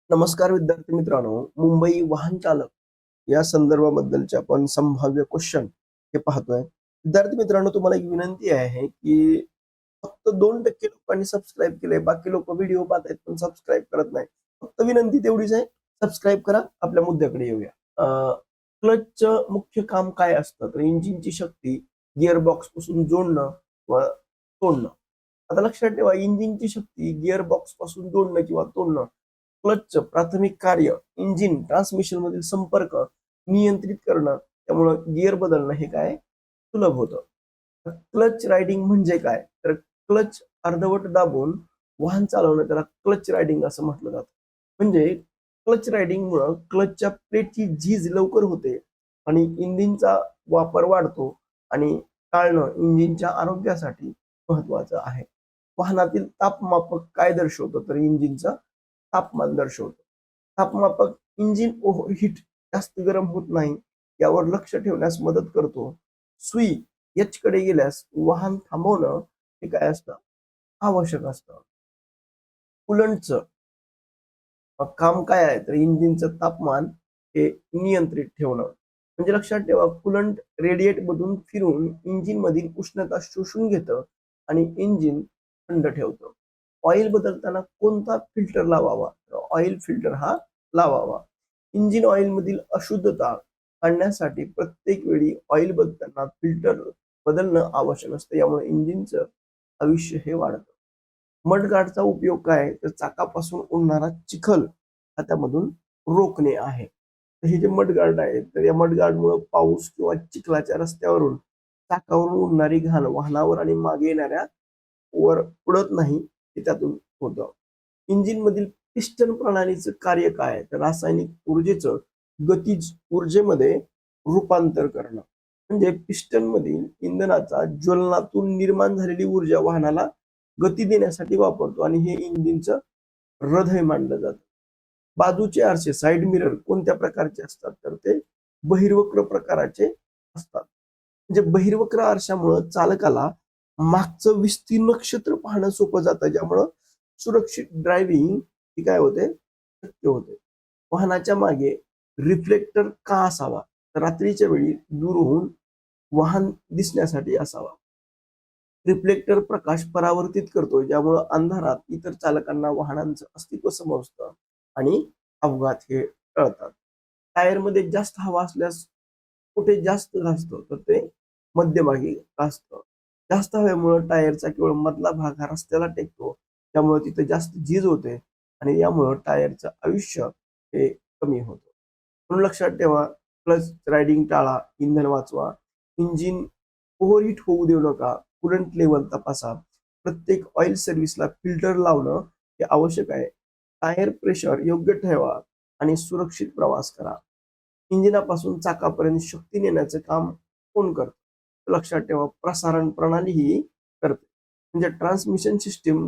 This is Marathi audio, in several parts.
नमस्कार विद्यार्थी मित्रांनो, मुंबई वाहन चालक या संदर्भाबद्दलचे आपण संभाव्य क्वेश्चन हे पाहतोय. विद्यार्थी मित्रांनो, तुम्हाला एक विनंती आहे की फक्त 2% लोकांनी सबस्क्राईब केलंय. बाकी लोक व्हिडिओ पाहतायत पण सबस्क्राईब करत नाही. फक्त विनंती तेवढीच आहे, सबस्क्राईब करा. आपल्या मुद्द्याकडे येऊया. क्लचचं मुख्य काम काय असतं? तर इंजिनची शक्ती गिअर बॉक्स पासून जोडणं व तोडणं. आता लक्षात ठेवा, इंजिनची शक्ती गिअर बॉक्स पासून जोडणं किंवा तोडणं. क्लचचं प्राथमिक कार्य इंजिन ट्रान्समिशन मधील संपर्क नियंत्रित करणं. त्यामुळं गिअर बदलणं हे काय सुलभ होतं. क्लच रायडिंग म्हणजे काय? तर क्लच अर्धवट दाबून वाहन चालवणं त्याला क्लच रायडिंग असं म्हटलं जातं. म्हणजे क्लच रायडिंग मुळे क्लचच्या प्लेटची झीज लवकर होते आणि इंजिनचा वापर वाढतो आणि टाळणं इंजिनच्या आरोग्यासाठी महत्वाचं आहे. वाहनातील तापमापक काय दर्शवतं? तर इंजिनचं तापमान दर्शवतं. तापमापक इंजिन ओव्हरहीट जास्त गरम होत नाही यावर लक्ष ठेवण्यास मदत करतो. सुई एच कडे गेल्यास वाहन थांबवणं हे काय असतं? आवश्यक असतं. कूलंटचं काम काय आहे? तर इंजिनचं तापमान हे नियंत्रित ठेवणं. म्हणजे लक्षात ठेवा, कूलंट रेडिएट मधून फिरून इंजिन मधील उष्णता शोषून घेतं आणि इंजिन थंड ठेवतं. ऑइल बदलताना कोणता फिल्टर लावावा? तर ऑइल फिल्टर हा लावावा. इंजिन ऑइल मधील अशुद्धता काढण्यासाठी प्रत्येक वेळी ऑइल बदलताना फिल्टर बदलणं आवश्यक असतं. यामुळे इंजिनचं आयुष्य हे वाढतं. मडगार्डचा उपयोग काय? तर चाकापासून उडणारा चिखल हा त्यामधून रोखणे आहे. तर हे जे मडगार्ड आहे, तर या मडगार्डमुळे पाऊस किंवा चिखलाच्या रस्त्यावरून चाकावरून उडणारी घाण वाहनावर आणि मागे येणाऱ्या वर उडत नाही, हे त्यातून होतं. इंजिन मधील पिस्टन प्रणालीचं कार्य काय आहे? तर रासायनिक ऊर्जेचं गतीज ऊर्जेमध्ये रूपांतर करणं. म्हणजे पिस्टन मधील इंधनाचा ज्वलनातून निर्माण झालेली ऊर्जा वाहनाला गती देण्यासाठी वापरतो आणि हे इंजिनचं हृदय मानलं जातं. बाजूचे आरसे साइड मिरर कोणत्या प्रकारचे असतात? तर ते बहिर्वक्र प्रकाराचे असतात. म्हणजे बहिर्वक्र आरशामुळं चालकाला मागचं विस्तीर्ण क्षेत्र पाहणं सोपं जातं, ज्यामुळं सुरक्षित ड्रायव्हिंग ही काय होते? शक्य होते. वाहनाच्या मागे रिफ्लेक्टर का असावा? तर रात्रीच्या वेळी दूर होऊन वाहन दिसण्यासाठी असावा. रिफ्लेक्टर प्रकाश परावर्तित करतो, ज्यामुळे अंधारात इतर चालकांना वाहनांचं अस्तित्व समजतं आणि अपघात हे टळतात. टायरमध्ये जास्त हवा असल्यास कुठे जास्त घासतं? तर ते मध्यभागी घासतं. जास्त हवेमुळे टायरचा केवळ मधला भाग हा रस्त्याला टेकतो, त्यामुळे तिथे जास्त झीज होते आणि यामुळे टायरचं आयुष्य हे कमी होतं. म्हणून लक्षात ठेवा, क्लच रायडिंग टाळा, इंधन वाचवा, इंजिन ओव्हरहीट होऊ देऊ नका, कुलंट लेवल तपासा, प्रत्येक ऑइल सर्व्हिसला फिल्टर लावणं हे आवश्यक आहे. टायर प्रेशर योग्य ठेवा आणि सुरक्षित प्रवास करा. इंजिनापासून चाकापर्यंत शक्ती नेण्याचं काम कोण करतं? लक्षात ठेवा, प्रसारण प्रणाली ही करते. म्हणजे ट्रान्समिशन सिस्टीम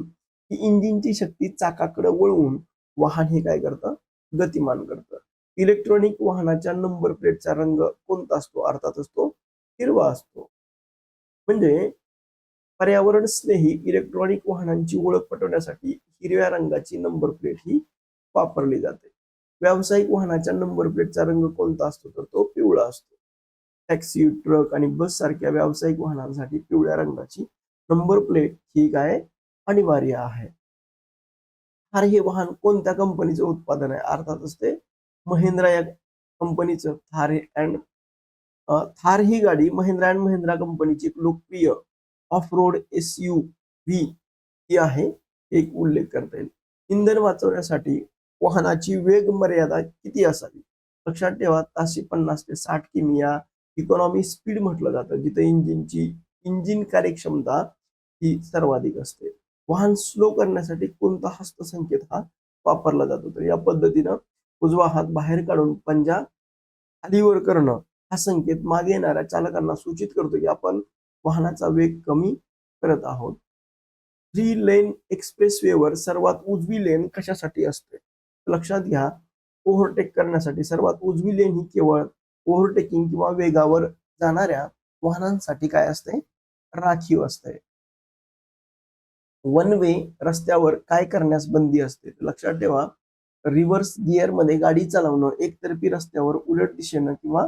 ही इंजिनची शक्ती चाकाकडे वळवून वाहन हे काय करतं? गतिमान करतं. इलेक्ट्रॉनिक वाहनाच्या नंबर प्लेटचा रंग कोणता असतो? अर्थातच तो हिरवा असतो. म्हणजे पर्यावरण स्नेही इलेक्ट्रॉनिक वाहनांची ओळख पटवण्यासाठी हिरव्या रंगाची नंबर प्लेट ही वापरली जाते. व्यावसायिक वाहनाच्या नंबर प्लेटचा रंग कोणता असतो? तर तो पिवळा असतो. टॅक्सी, ट्रक आणि बस सारख्या व्यावसायिक वाहनांसाठी पिवळ्या रंगाची नंबर प्लेट ही काय अनिवार्य आहे. थार हे वाहन कोणत्या कंपनीचं उत्पादन आहे? अर्थातच ते महिंद्रा या कंपनीचं थार अँड थार ही गाडी महिंद्रा अँड महिंद्रा कंपनीची एक लोकप्रिय ऑफ रोड SUV ही आहे, एक उल्लेख करता येईल. इंधन वाचवण्यासाठी वाहनाची वेग मर्यादा किती असावी? लक्षात ठेवा, ताशी 50 ते 60 किमी या इकॉनॉमी स्पीड म्हटलं जातं, जिथे इंजिन कार्यक्षमता ही सर्वाधिक असते. वाहन स्लो करण्यासाठी कोणता हस्तसंकेत हा वापरला जातो? तर या पद्धतीनं उजवा हात बाहेर काढून पंजा खालीवर करणं हा संकेत मागे येणाऱ्या चालकांना सूचित करतो की आपण वाहनाचा वेग कमी करत आहोत. 3 लेन एक्सप्रेसवेवर सर्वात उजवी लेन कशासाठी असते? लक्षात घ्या, ओव्हरटेक करण्यासाठी सर्वात उजवी लेन ही केवळ ओव्हरटेकिंग किंवा वेगावर जाणाऱ्या वाहनांसाठी काय असते? राखीव असते. वन वे रस्त्यावर काय करण्यास बंदी असते? लक्षात ठेवा, रिव्हर्स गिअरमध्ये गाडी चालवणं, एकतर्फी रस्त्यावर उलट दिशेनं किंवा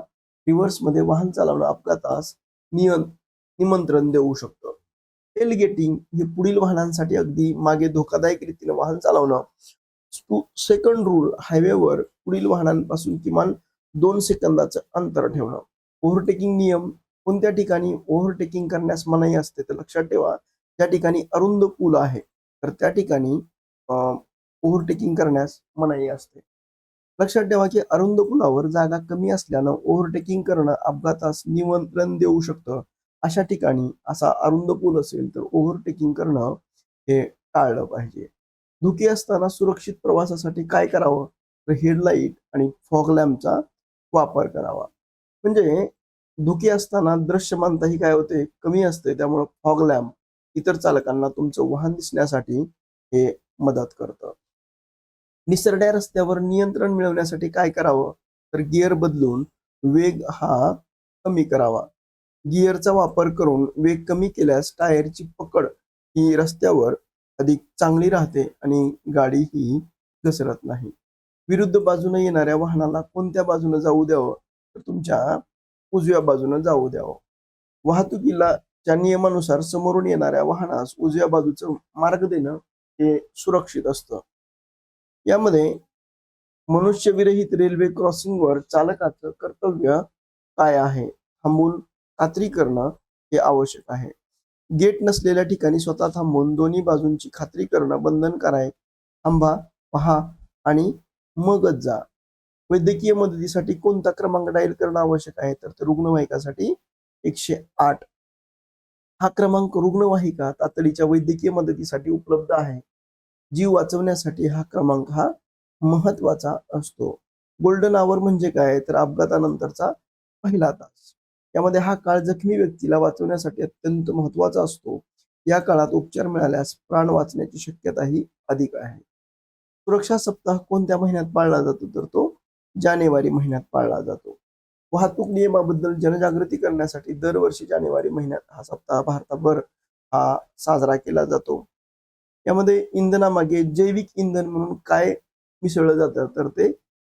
रिव्हर्समध्ये वाहन चालवणं अपघातास निमंत्रण देऊ शकतं. टेलगेटिंग हे पुढील वाहनांसाठी अगदी मागे धोकादायक रीतीने वाहन चालवणं. सेकंड रूल हायवेवर पुढील वाहनांपासून किमान 2 सेकंदाचं अंतर ठेवणं. ओव्हरटेकिंग नियम कोणत्या ठिकाणी ओव्हरटेकिंग करण्यास मनाई असते तर लक्षात ठेवा, ज्या ठिकाणी अरुंद पूल आहे तर त्या ठिकाणी ओव्हरटेकिंग करण्यास मनाई असते. लक्षात ठेवा की अरुंद पुलावर जागा कमी असल्यानं ओव्हरटेकिंग करणं अपघातास निमंत्रण देऊ शकतं. अशा ठिकाणी असा अरुंद पूल असेल तर ओव्हरटेकिंग करणं हे टाळलं पाहिजे. धुके असताना सुरक्षित प्रवासासाठी काय करावं तर हेडलाईट आणि फॉग लॅम्पचा वापर करावा. म्हणजे धुके असताना दृश्यमानता ही काय होते कमी असते, त्यामुळे फॉग लॅम्प इतर चालकांना तुमचं वाहन दिसण्यासाठी हे मदत करतं. निसरड्या रस्त्यावर नियंत्रण मिळवण्यासाठी काय करावं तर गिअर बदलून वेग हा कमी करावा. गिअरचा वापर करून वेग कमी केल्यास टायरची पकड ही रस्त्यावर अधिक चांगली राहते आणि गाडी ही घसरत नाही. विरुद्ध बाजूने येणाऱ्या वाहनाला कोणत्या बाजूने जाऊ द्यावं तर तुमच्या उजव्या बाजूने जाऊ द्यावं. वाहतुकीला च्या नियमानुसार समोरून येणाऱ्या वाहनास उजव्या बाजूचं मार्ग देणं हे सुरक्षित असतं. यामध्ये मनुष्यविरहित रेल्वे क्रॉसिंगवर चालकाचं कर्तव्य काय आहे? थांबून खात्री करणं हे आवश्यक आहे. गेट नसलेल्या ठिकाणी स्वतः थांबून दोन्ही बाजूंची खात्री करणं बंधनकारक आहे. थांबा, पहा आणि मगच जा. वैद्यकीय मदतीसाठी कोणता क्रमांक डायल करणं आवश्यक आहे तर रुग्णवाहिकासाठी 108. हा क्रमांक रुग्णवाहिका तातडीच्या वैद्यकीय मदतीसाठी उपलब्ध आहे. जीव वाचवण्यासाठी हा क्रमांक महत्वाचा असतो. गोल्डन आवर म्हणजे काय तर अपघातानंतरचा पहिला तास. यामध्ये हा काळ जखमी व्यक्तीला वाचवण्यासाठी अत्यंत महत्वाचा असतो. या काळात उपचार मिळाल्यास प्राण वाचण्याची शक्यताही अधिक आहे. सुरक्षा सप्ताह कोणत्या महिन्यात पाळला जातो तर तो जानेवारी महिन्यात पाळला जातो. वाहतूक नियमाबद्दल जनजागृती करण्यासाठी दरवर्षी जानेवारी महिन्यात हा सप्ताह भारतभर साजरा केला जातो. यामध्ये इंधनामागे जैविक इंधन म्हणून काय मिसळलं जातं तर ते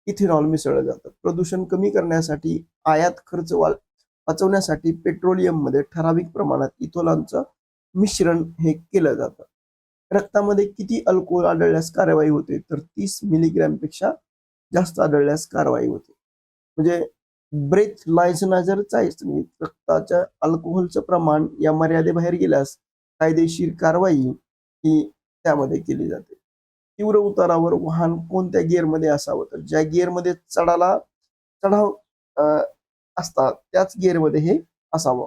इथेनॉल मिसळलं जातं. प्रदूषण कमी करण्यासाठी आयात खर्च वाचवण्यासाठी पेट्रोलियम मध्ये ठराविक प्रमाणात इथेनॉलचं मिश्रण हे केलं जातं. रक्तामध्ये किती अल्कोहोल आढळल्यास कारवाई होते तर 30 मिलीग्रॅम पेक्षा जास्त आढळल्यास कारवाई होते. म्हणजे ब्रेथलायझर चाचणीत रक्ताच्या अल्कोहोलचं प्रमाण या मर्यादेबाहेर गेल्यास कायदेशीर कारवाई ही त्यामध्ये केली जाते. तीव्र उतारावर वाहन कोणत्या गिअरमध्ये असावं तर ज्या गिअरमध्ये चढाव असतात त्याच गिअरमध्ये हे असावं.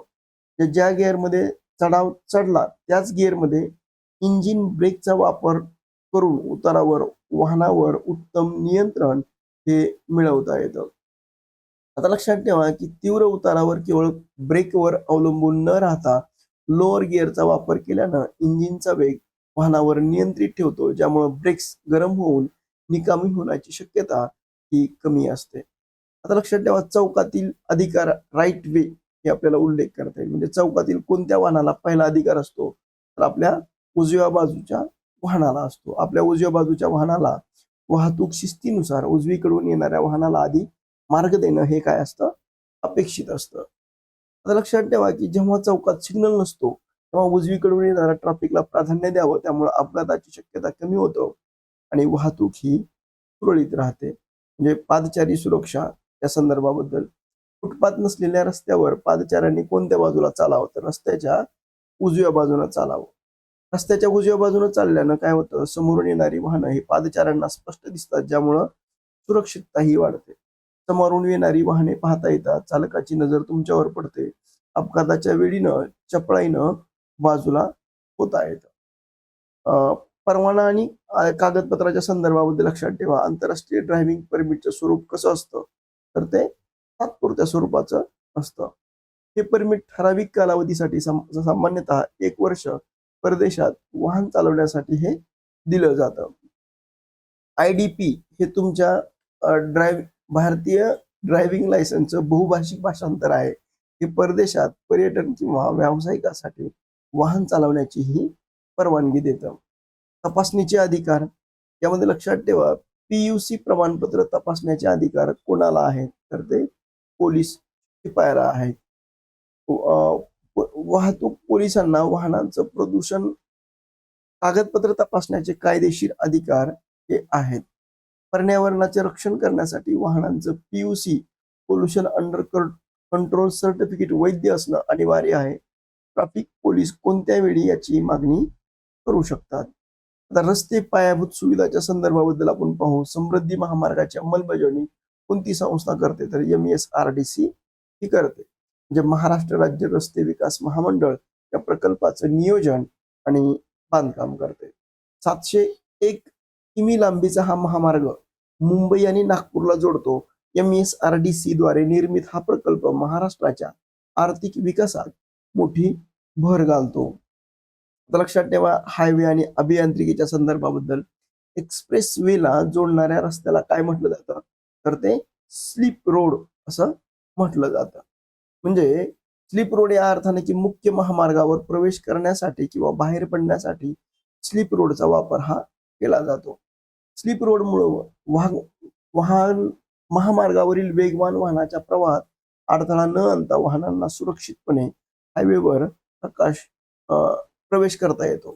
ज्या गिअरमध्ये चढाव चढला त्याच गिअरमध्ये इंजिन ब्रेकचा वापर करून उतारावर वाहनावर उत्तम नियंत्रण हे मिळवता येतं. आता लक्षात ठेवा की तीव्र उतारावर केवळ ब्रेकवर अवलंबून न राहता लोअर गिअरचा वापर केल्यानं इंजिनचा वेग वाहनावर नियंत्रित ठेवतो, ज्यामुळे ब्रेक्स गरम होऊन निकामी होण्याची शक्यता ही कमी असते. आता लक्षात ठेवा चौकातील अधिकार राईट वे हे आपल्याला उल्लेख करता येईल. म्हणजे चौकातील कोणत्या वाहनाला पहिला अधिकार असतो तर आपल्या उजव्या बाजूच्या वाहनाला असतो. आपल्या उजव्या बाजूच्या वाहनाला वाहतूक शिस्तीनुसार उजवीकडून येणाऱ्या वाहनाला आधी मार्ग देणं हे काय असतं अपेक्षित असतं. आता लक्षात ठेवा की जेव्हा चौकात सिग्नल नसतो तेव्हा उजवीकडून येणाऱ्या ट्रॅफिकला प्राधान्य द्यावं, त्यामुळे अपघाताची शक्यता कमी होतं आणि वाहतूक ही सुरळीत राहते. म्हणजे पादचारी सुरक्षा या संदर्भाबद्दल फुटपाथ नसलेल्या रस्त्यावर पादचाऱ्यांनी कोणत्या बाजूला चालावं तर रस्त्याच्या उजव्या बाजूने चालावं. रस्त्याच्या उजव्या बाजूने चालल्यानं काय होतं समोरून येणारी वाहनं ही पादचाऱ्यांना स्पष्ट दिसतात, ज्यामुळं सुरक्षितताही वाढते. समोरून येणारी वाहने पाहता येतात, चालकाची नजर तुमच्यावर पडते. अपघाताच्या वेळीनं चपळाईनं बाजूला होता येतं. परवाना आणि कागदपत्राच्या संदर्भामध्ये लक्षात ठेवा. आंतरराष्ट्रीय ड्रायव्हिंग परमिटचं स्वरूप कसं असतं तर ते तात्पुरत्या स्वरूपाचं असतं. हे परमिट ठराविक कालावधीसाठी सामान्यतः 1 वर्ष परदेशात वाहन चालवण्यासाठी हे दिलं जातं. IDP हे तुमच्या भारतीय ड्रायव्हिंग लायसन्सचं बहुभाषिक भाषांतर आहे. हे परदेशात पर्यटन किंवा व्यावसायिकासाठी वाहन चालवण्याची ही परवानगी देतं. तपासणीचे अधिकार यामध्ये लक्षात ठेवा पीयूसी प्रमाणपत्र तपासण्याचे अधिकार कोणाला आहेत? तर ते पोलीस शिपायाला आहेत. वाहतूक पोलिसांना वाहनांचं प्रदूषण कागदपत्र तपासण्याचे कायदेशीर अधिकार हे आहेत. पर्यावरणाचे रक्षण करण्यासाठी वाहनांचं PUC pollution under control certificate वैध असणं अनिवार्य आहे. ट्रॅफिक पोलीस कोणत्या वेळी याची मागणी करू शकतात? आता रस्ते पायाभूत सुविधाच्या संदर्भाबद्दल आपण पाहू. समृद्धी महामार्गाची अंमलबजावणी कोणती संस्था करते? तर MSRDC ही करते. म्हणजे महाराष्ट्र राज्य रस्ते विकास महामंडळ या प्रकल्पाचं नियोजन आणि बांधकाम करते. 701 किमी लांबीचा हा महामार्ग मुंबई आणि नागपूरला जोडतो. MSRDC द्वारे निर्मित हा प्रकल्प महाराष्ट्राच्या आर्थिक विकासात मोठी भर घालतो. आता लक्षात ठेवा, हायवे आणि अभियांत्रिकीच्या संदर्भाबद्दल एक्सप्रेस वेला जोडणाऱ्या रस्त्याला काय म्हटलं जातं? तर ते स्लीप रोड असं म्हटलं जातं. म्हणजे स्लीप रोड या अर्थाने की मुख्य महामार्गावर प्रवेश करण्यासाठी किंवा बाहेर पडण्यासाठी स्लीप रोडचा वापर हा केला जातो. स्लीप रोडमुळे वाहन महामार्गावरील वेगवान वाहनाच्या प्रवाहात अडथळा न आणता वाहनांना सुरक्षितपणे हायवेवर प्रवेश करता येतो.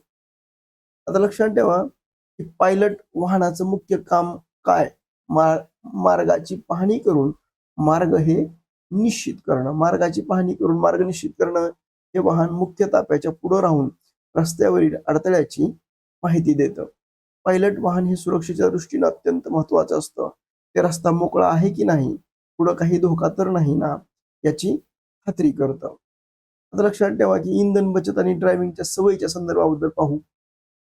आता लक्षात ठेवा की पायलट वाहनाचं मुख्य काम काय? मार्गाची पाहणी करून मार्ग हे निश्चित करणं. मार्गाची पाहणी करून मार्ग निश्चित करणं हे वाहन मुख्य ताफ्याच्या पुढे राहून रस्त्यावरील अडथळ्याची माहिती देतं. पायलट वाहन हे सुरक्षेच्या दृष्टीने अत्यंत महत्वाचं असतं. ते रस्ता मोकळा आहे की नाही, पुढे काही धोका तर नाही ना, याची खात्री करतं. आता लक्षात ठेवा की इंधन बचत आणि ड्रायव्हिंगच्या सवयीच्या संदर्भाबद्दल पाहू.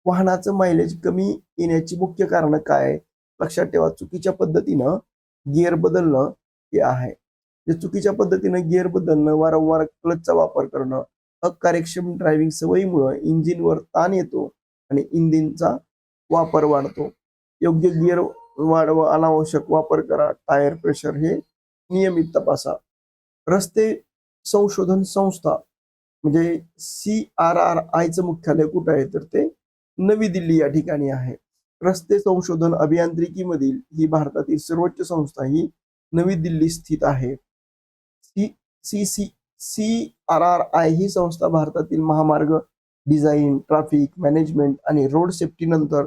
वाहनाचं मायलेज कमी येण्याची मुख्य कारण काय? लक्षात ठेवा, चुकीच्या पद्धतीनं गिअर बदलणं हे आहे. चुकीच्या पद्धतीनं गिअर बदलणं, वारंवार क्लचचा वापर करणं, अकार्यक्षम ड्रायव्हिंग सवयीमुळे इंजिनवर ताण येतो आणि इंजिनचा वापर वाढतो. योग्य गिअर वाढवा, अनावश्यक वापर करा, टायर प्रेशर हे नियमित तपासा. रस्ते संशोधन संस्था म्हणजे CRRIचं मुख्यालय कुठं आहे? तर ते नवी दिल्ली या ठिकाणी आहे. रस्ते संशोधन अभियांत्रिकीमधील ही भारतातील सर्वोच्च संस्था ही नवी दिल्ली स्थित आहे. CRRI ही संस्था भारतातील महामार्ग डिझाईन, ट्रॅफिक मॅनेजमेंट आणि रोड सेफ्टी नंतर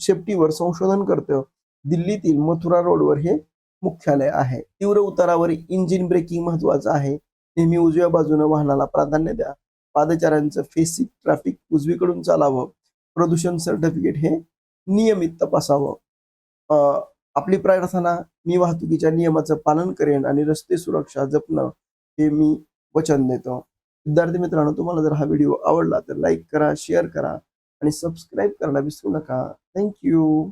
सेफ्टीवर संशोधन करतं. दिल्लीतील मथुरा रोडवर हे मुख्यालय आहे. तीव्र उतारावर इंजिन ब्रेकिंग महत्वाचं आहे. नेहमी उजव्या बाजूने वाहनाला प्राधान्य द्या. पादचाऱ्यांचं फेसिक ट्रॅफिक उजवीकडून चालावं. प्रदूषण सर्टिफिकेट हे नियमित तपासावं. आपली प्रार्थना, मी वाहतुकीच्या नियमाचं पालन करेन आणि रस्ते सुरक्षा जपणं हे मी वचन देतो. विद्यार्थी मित्रांनो, तुम्हाला जर हा व्हिडिओ आवडला तर लाईक करा, शेअर करा आणि सबस्क्राईब करायला विसरू नका. थँक्यू.